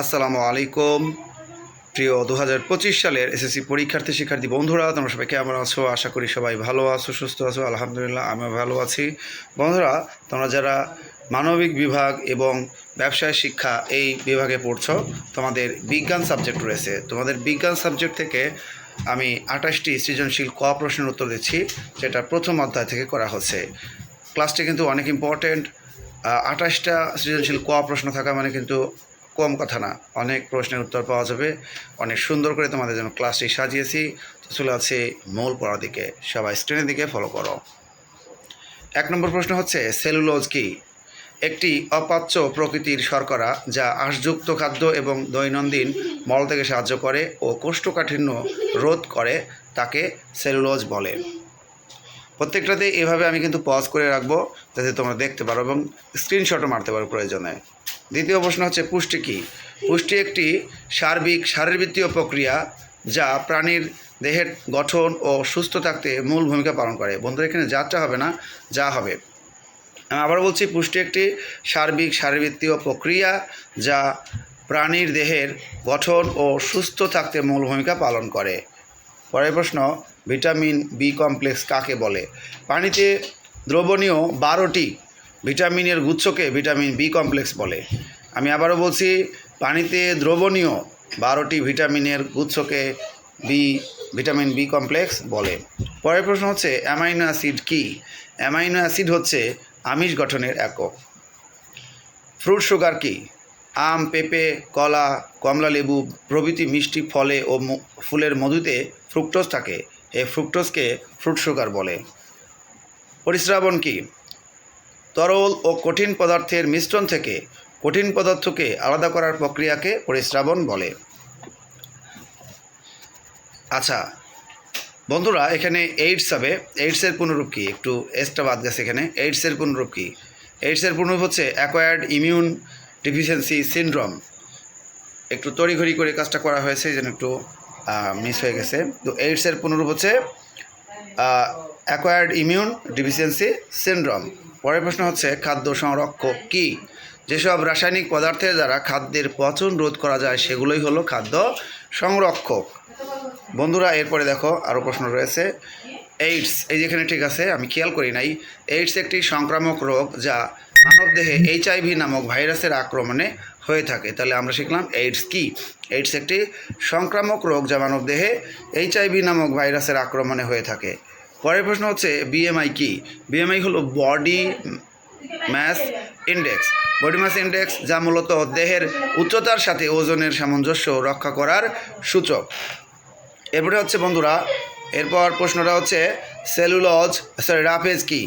আসসালামু আলাইকুম। প্রিয় 2025 সালের এসএসসি শিক্ষার্থী বন্ধুরা, তোমরা সবাই কেমন আছো? আশা করি সবাই ভালো আছো, সুস্থ আছো। আলহামদুলিল্লাহ, আমিও ভালো আছি। বন্ধুরা, তোমরা যারা মানবিক বিভাগ এবং ব্যবসায় শিক্ষা এই বিভাগে পড়ছো, তোমাদের বিজ্ঞান সাবজেক্ট রয়েছে। তোমাদের বিজ্ঞান সাবজেক্ট থেকে আমি 28টি সৃজনশীল ক প্রশ্নের উত্তর দিচ্ছি, যেটা প্রথম অধ্যায় থেকে করা হচ্ছে। ক্লাসটি কিন্তু অনেক ইম্পর্টেন্ট। 28টা সৃজনশীল ক প্রশ্ন থাকা মানে কিন্তু কম কথা না, অনেক প্রশ্নের উত্তর পাওয়া যাবে। অনেক সুন্দর করে তোমাদের জন্য ক্লাসটি সাজিয়েছি। তো চলে আছে মূল পড়ার দিকে, সবাই স্ক্রিনের দিকে ফলো করো। 1 নম্বর প্রশ্ন হচ্ছে, সেলুলোজ কি? একটি অপাচ্য প্রকৃতির শর্করা যা আঁশযুক্ত খাদ্য এবং দৈনন্দিন মল থেকে সাহায্য করে ও কোষ্ঠকাঠিন্য রোধ করে, তাকে সেলুলোজ বলে। প্রত্যেকটাতে এভাবে আমি কিন্তু পজ করে রাখবো যাতে তোমরা দেখতে পারো এবং স্ক্রিনশটও মারতে পারো প্রয়োজনে। দ্বিতীয় প্রশ্ন হচ্ছে, পুষ্টি কী? পুষ্টি একটি সার্বিক শারীরবৃত্তীয় প্রক্রিয়া যা প্রাণীর দেহের গঠন ও সুস্থ থাকতে মূল ভূমিকা পালন করে। বন্ধুরা, এখানে যাত্রা হবে না, যা হবে। আমি আবার বলছি, পুষ্টি একটি সার্বিক শারীরবৃত্তীয় প্রক্রিয়া যা প্রাণীর দেহের গঠন ও সুস্থ থাকতে মূল ভূমিকা পালন করে। পরের প্রশ্ন, ভিটামিন বি কমপ্লেক্স কাকে বলে? পানিতে দ্রবণীয় 12টি ভিটামিনের গুচ্ছকে ভিটামিন বি কমপ্লেক্স বলে। আমি আবারও বলছি, পানিতে দ্রবণীয় 12টি ভিটামিনের গুচ্ছকে ভিটামিন বি কমপ্লেক্স বলে। পরের প্রশ্ন হচ্ছে, অ্যামাইনো অ্যাসিড কী? অ্যামাইনো অ্যাসিড হচ্ছে আমিষ গঠনের একক। ফ্রুট সুগার কী? আম, পেঁপে, কলা, কমলালেবু প্রভৃতি মিষ্টি ফলে ও ফুলের মধুতে ফ্রুক্টোজ থাকে। এই ফ্রুক্টোজকে ফ্রুট সুগার বলে। পরিস্রাবণ কী? তরল ও কঠিন পদার্থের মিশ্রণ থেকে কঠিন পদার্থকে আলাদা করার প্রক্রিয়াকে পরিস্রাবণ বলে। আচ্ছা বন্ধুরা, এখানে এইডস হবে। এইডসের পুনরূপ কী? একটু এসটা বাদ গেছে এখানে। এইডসের পুনরূপ কী? এইডসের পুনরূপ হচ্ছে অ্যাকোয়ার্ড ইমিউন ডিফিসিয়েন্সি সিনড্রোম। একটু তড়িঘড়ি করে কাজটা করা হয়েছে, এই জন্য একটু মিস হয়ে গেছে। তো এইডসের পুনরূপ হচ্ছে অ্যাকোয়ার্ড ইমিউন ডিফিসিয়েন্সি সিনড্রোম। পরের প্রশ্ন হচ্ছে, খাদ্য সংরক্ষক কী? যেসব রাসায়নিক পদার্থের দ্বারা খাদ্যের পচন রোধ করা যায় সেগুলোই হলো খাদ্য সংরক্ষক। বন্ধুরা, এরপরে দেখো আরও প্রশ্ন রয়েছে। এইডস, এই যেখানে ঠিক আছে, আমি খেয়াল করি নাই। এইডস একটি সংক্রামক রোগ যা মানবদেহে HIV নামক ভাইরাসের আক্রমণে হয়ে থাকে। তাহলে আমরা শিখলাম এইডস কি। এইডস একটি সংক্রামক রোগ যা মানবদেহে HIV নামক ভাইরাসের আক্রমণে হয়ে থাকে। পরের প্রশ্ন হচ্ছে, BMI কি? BMI হলো body mass index. Body mass index যা মূলত দেহের উচ্চতার সাথে ওজনের সামঞ্জস্য রক্ষা করার সূচক। এরপরে হচ্ছে বন্ধুরা, এরপর প্রশ্নটা হচ্ছে, রাফেজ কি?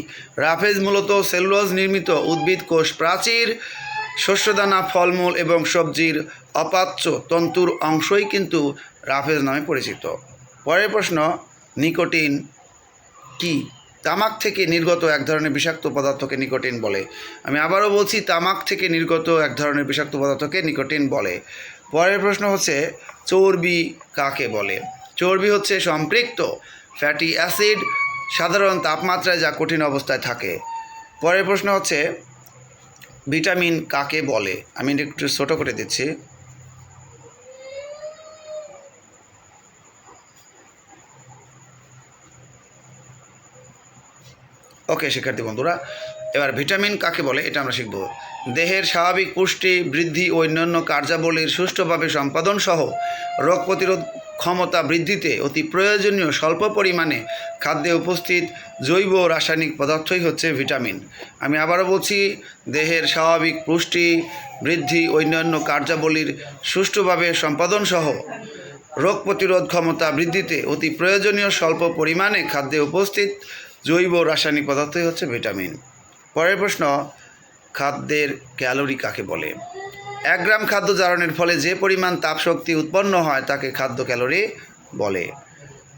রাফেজ মূলত সেলুলোজ নির্মিত উদ্ভিদ কোষ প্রাচীর, শস্যদানা, ফলমূল এবং সবজির অপাচ্য তন্তুর অংশই কিন্তু রাফেজ নামে পরিচিত। পরের প্রশ্ন, নিকোটিন কি? তামাক থেকে নির্গত এক ধরনের বিষাক্ত পদার্থকে নিকোটিন বলে। আমি আবারও বলছি, তামাক থেকে নির্গত এক ধরনের বিষাক্ত পদার্থকে নিকোটিন বলে। পরের প্রশ্ন হচ্ছে, চর্বি কাকে বলে? চর্বি হচ্ছে সম্পৃক্ত ফ্যাটি অ্যাসিড, সাধারণ তাপমাত্রায় যা কঠিন অবস্থায় থাকে। পরের প্রশ্ন হচ্ছে, ভিটামিন কাকে বলে? আমি একটু ছোটো করে দিচ্ছি। ওকে শিক্ষার্থী বন্ধুরা, এবার ভিটামিন কাকে বলে এটা আমরা শিখব। দেহের স্বাভাবিক পুষ্টি, বৃদ্ধি ও অন্যান্য কার্যাবলীর সুষ্ঠুভাবে সম্পাদন সহ রোগ প্রতিরোধ ক্ষমতা বৃদ্ধিতে অতি প্রয়োজনীয় স্বল্প পরিমাণে খাদ্যে উপস্থিত জৈব রাসায়নিক পদার্থই হচ্ছে ভিটামিন। আমি আবারও বলছি, দেহের স্বাভাবিক পুষ্টি, বৃদ্ধি ও অন্যান্য কার্যাবলীর সুষ্ঠুভাবে সম্পাদন সহ রোগ প্রতিরোধ ক্ষমতা বৃদ্ধিতে অতি প্রয়োজনীয় স্বল্প পরিমাণে খাদ্যে উপস্থিত জৈব রাসায়নিক পদার্থই হচ্ছে ভিটামিন। পরের প্রশ্ন, খাদ্যের ক্যালোরি কাকে বলে? 1 গ্রাম খাদ্য জারণের ফলে যে পরিমাণ তাপশক্তি উৎপন্ন হয় তাকে খাদ্য ক্যালোরি বলে।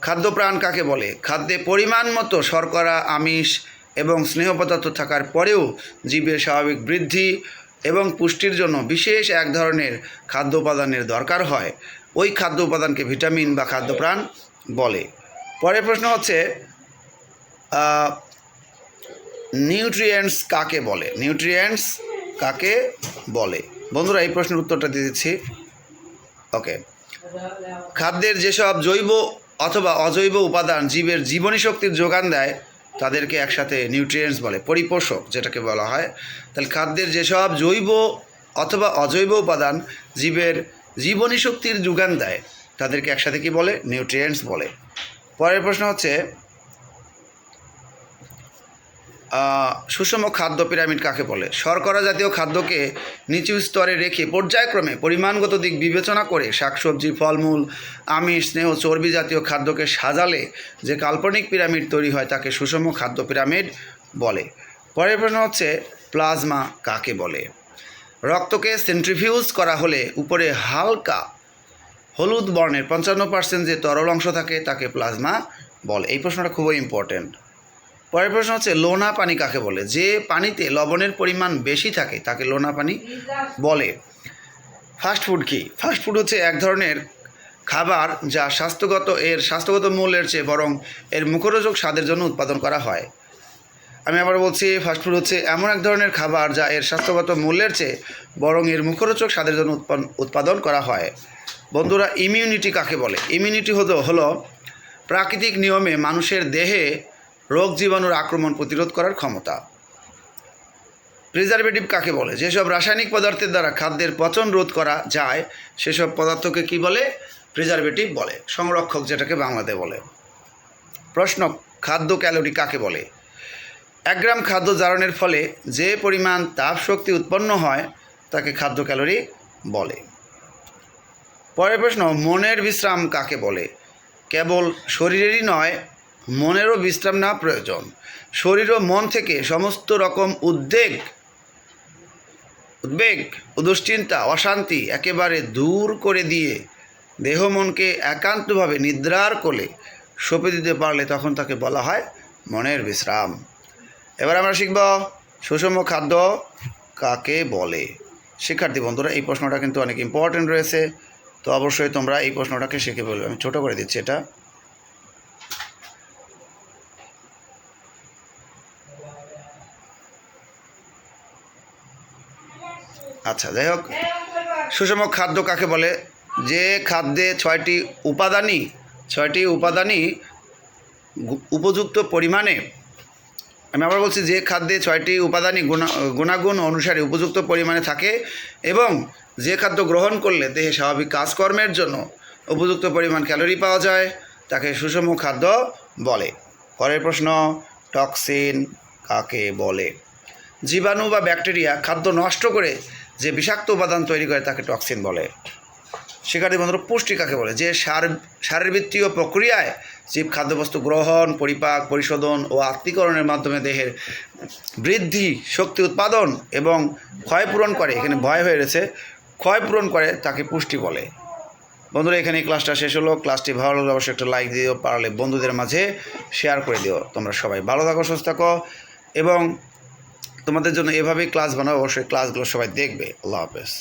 খাদ্যপ্রাণ কাকে বলে? খাদ্যে পরিমাণ মতো শর্করা, আমিষ এবং স্নেহ পদার্থ থাকার পরেও জীবের স্বাভাবিক বৃদ্ধি এবং পুষ্টির জন্য বিশেষ এক ধরনের খাদ্য উপাদানের দরকার হয়, ওই খাদ্য উপাদানকে ভিটামিন বা খাদ্যপ্রাণ বলে। পরের প্রশ্ন হচ্ছে, নিউট্রিয়েন্টস কাকে বলে? নিউট্রিয়েন্টস কাকে বলে? বন্ধুরা, এই প্রশ্নের উত্তরটা দিয়ে দিচ্ছি। ওকে, খাদ্যের যেসব জৈব অথবা অজৈব উপাদান জীবের জীবনী শক্তির যোগান দেয় তাদেরকে একসাথে নিউট্রিয়েন্টস বলে, পরিপোষক যেটাকে বলা হয়। তাহলে খাদ্যের যেসব জৈব অথবা অজৈব উপাদান জীবের জীবনী শক্তির যোগান দেয় তাদেরকে একসাথে কি বলে? নিউট্রিয়েন্টস বলে। পরের প্রশ্ন হচ্ছে সুষম খাদ্য পিরামিড কাকে বলে? শর্করা জাতীয় খাদ্যকে নিচু স্তরে রেখে পর্যায়ক্রমে পরিমাণগত দিক বিবেচনা করে শাকসবজি, ফলমূল, আমিষ, স্নেহ, চর্বি জাতীয় খাদ্যকে সাজালে যে কাল্পনিক পিরামিড তৈরি হয় তাকে সুষম খাদ্য পিরামিড বলে। পরের প্রশ্ন হচ্ছে প্লাজমা কাকে বলে? রক্তকে সেন্ট্রিফিউজ করা হলে উপরে হালকা হলুদ বর্ণের 55% যে তরল অংশ থাকে তাকে প্লাজমা বলে। এই প্রশ্নটা খুবই ইম্পর্টেন্ট। পরের প্রশ্ন হচ্ছে লোনা পানি কাকে বলে? যে পানিতে লবণের পরিমাণ বেশি থাকে তাকে লোনা পানি বলে। ফাস্টফুড কি? ফাস্টফুড হচ্ছে এক ধরনের খাবার যা স্বাস্থ্যগত মূল্যের চেয়ে বরং এর মুখরোচক স্বাদের জন্য উৎপাদন করা হয়। আমি আবার বলছি, ফাস্টফুড হচ্ছে এমন এক ধরনের খাবার যা এর স্বাস্থ্যগত মূল্যের চেয়ে বরং এর মুখরোচক স্বাদের জন্য উৎপাদন করা হয়। বন্ধুরা, ইমিউনিটি কাকে বলে? ইমিউনিটি হলো প্রাকৃতিক নিয়মে মানুষের দেহে রোগ জীবাণুর আক্রমণ প্রতিরোধ করার ক্ষমতা। প্রিজারভেটিভ কাকে বলে? যেসব রাসায়নিক পদার্থের দ্বারা খাদ্যের পচন রোধ করা যায় সেসব পদার্থকে কি বলে? প্রিজারভেটিভ বলে। সংরক্ষক যেটাকে বাংলাতে বলে। প্রশ্ন, খাদ্য ক্যালোরি কাকে বলে? 1 গ্রাম খাদ্য জারণের ফলে যে পরিমাণ তাপ শক্তি উৎপন্ন হয় তাকে খাদ্য ক্যালোরি বলে। পরের প্রশ্ন, মনের বিশ্রাম কাকে বলে? কেবল শরীরেরই নয়, মনেরও বিশ্রাম নেওয়া প্রয়োজন। শরীর ও মন থেকে সমস্ত রকম উদ্বেগ, দুশ্চিন্তা, অশান্তি একেবারে দূর করে দিয়ে দেহ মনকে একান্তভাবে নিদ্রার কোলে সঁপে দিতে পারলে তখন তাকে বলা হয় মনের বিশ্রাম। এবার আমরা শিখব সুষম খাদ্য কাকে বলে। শিক্ষার্থী বন্ধুরা, এই প্রশ্নটা কিন্তু অনেক ইম্পর্টেন্ট রয়েছে, তো অবশ্যই তোমরা এই প্রশ্নটাকে শিখে বলবে। আমি ছোট করে দিচ্ছি এটা। আচ্ছা, যাই হোক, সুষম খাদ্য কাকে বলে? যে খাদ্যে 6টি উপাদানই উপযুক্ত পরিমাণে, আমি আবার বলছি, যে খাদ্যে 6টি উপাদানই গুণাগুণ অনুসারে উপযুক্ত পরিমাণে থাকে এবং যে খাদ্য গ্রহণ করলে দেহে স্বাভাবিক কাজকর্মের জন্য উপযুক্ত পরিমাণ ক্যালোরি পাওয়া যায় তাকে সুষম খাদ্য বলে। পরের প্রশ্ন, টক্সিন কাকে বলে? জীবাণু বা ব্যাকটেরিয়া খাদ্য নষ্ট করে যে বিষাক্ত উপাদান তৈরি করে তাকে টক্সিন বলে। শিক্ষার্থী বন্ধুরা, পুষ্টি কাকে বলে? যে শারীরবৃত্তীয় প্রক্রিয়ায় জীব খাদ্যবস্তু গ্রহণ, পরিপাক, পরিশোধন ও আত্তীকরণের মাধ্যমে দেহের বৃদ্ধি, শক্তি উৎপাদন এবং ক্ষয়পূরণ করে, এখানে ভয় হয়ে রয়েছে, ক্ষয়পূরণ করে তাকে পুষ্টি বলে। বন্ধুরা, এখানে ক্লাসটা শেষ হলো। ক্লাসটি ভালো লাগলে অবশ্যই একটা লাইক দিও, পারলে বন্ধুদের মাঝে শেয়ার করে দিও। তোমরা সবাই ভালো থাকো, সুস্থ থাকো এবং তোমাদের জন্য এভাবেই ক্লাস বানাবো, অবশ্যই ক্লাসগুলো সবাই দেখবে। আল্লাহ হাফেজ।